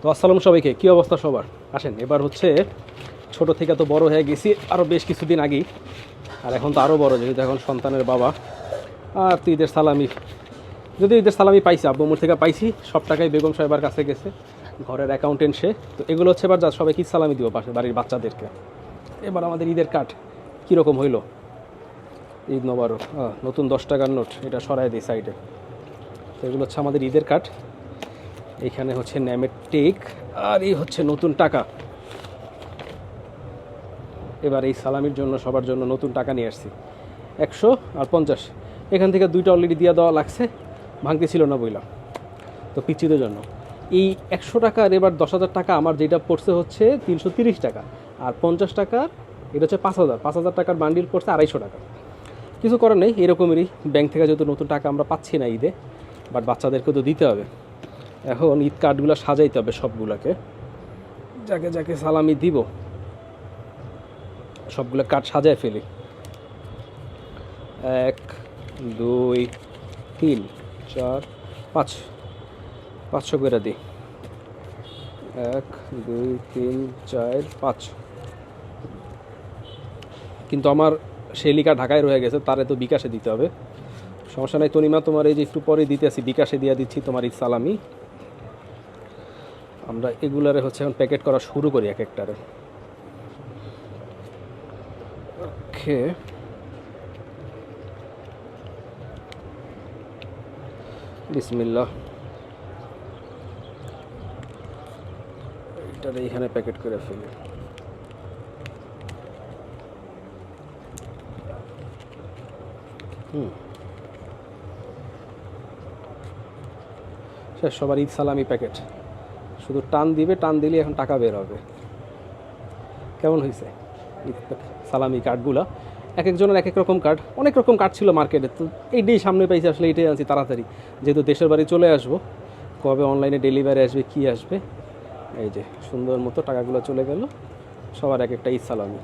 তো আসসালামু সবাইকে, কী অবস্থা সবার? আসেন, এবার হচ্ছে ছোট থেকে তো বড় হয়ে গেছি আরও বেশ কিছুদিন আগেই, আর এখন তো আরও বড়, যেহেতু এখন সন্তানের বাবা। আর তো ঈদের সালামি, যদি ঈদের সালামি পাইছি, আব্বুমুর থেকে পাইছি, সব টাকাই বেগম সাহেবার কাছে গেছে, ঘরের অ্যাকাউন্টেন্ট সে। তো এগুলো হচ্ছে এবার যা সবাইকে ঈদ সালামি দিব, পাশে বাড়ির বাচ্চাদেরকে। এবার আমাদের ঈদের কাঠ কীরকম হইলো? ঈদ মোবারক, নতুন 10 টাকার নোট, এটা সরাই দিই সাইডে। তো এগুলো হচ্ছে আমাদের ঈদের কাঠ। এখানে হচ্ছে ন্যামের টেক, আর এই হচ্ছে নতুন টাকা। এবার এই সালামির জন্য সবার জন্য নতুন টাকা নিয়ে আসছি, 100 আর 50। এখান থেকে 2টা অলরেডি দিয়ে দেওয়া লাগছে, ভাঙতে ছিল না বইলাম। তো পিচ্ছিদের জন্য এই 100 টাকার এবার 10,000 টাকা আমার যেটা পড়ছে হচ্ছে 330 টাকা, আর 50 টাকার এটা হচ্ছে 5,000 টাকার বান্ডিল পড়ছে 250 টাকা। কিছু করার নেই, এরকমেরই। ব্যাংক থেকে যেহেতু নতুন টাকা আমরা পাচ্ছি না ঈদে, বাট বাচ্চাদেরকে তো দিতে হবে। এখন ঈদ কার্ডগুলো সাজাইতে হবে সবগুলোকে, যাকে যাকে সালামি দিব সবগুলো কার্ড সাজায় ফেলি। 1 2 3 4 5, 500 করে দিই। 1 2 3 4 5। কিন্তু আমার শেলিকা ঢাকায় রয়ে গেছে, তারে তো বিকাশে দিতে হবে। সমস্যা নাই তনিমা, তোমার এই যে একটু পরে দিতে আসি, বিকাশে দিয়ে দিচ্ছি তোমার ঈদ সালামি। আমরা এগুলারে হচ্ছে এখন প্যাকেট করা শুরু করি এক একটারে। ওকে, বিসমিল্লাহ। এটারে এখানে প্যাকেট করে ফেলি। শেষ, সবার ঈদ সালামি প্যাকেট। শুধু টান দিবে, টান দিলে এখন টাকা বের হবে। কেমন হয়েছে ঈদ সালামি কার্ডগুলা? এক একজনের এক এক রকম কার্ড, অনেক রকম কার্ড ছিল মার্কেটে। তো এইটাই সামনে পাইছি, আসলে এইটাই আনছি তাড়াতাড়ি, যেহেতু দেশের বাড়ি চলে আসবো। কবে অনলাইনে ডেলিভারি আসবে, কি আসবে। এই যে সুন্দর মতো টাকাগুলো চলে গেল, সবার এক একটা ঈদ সালামি।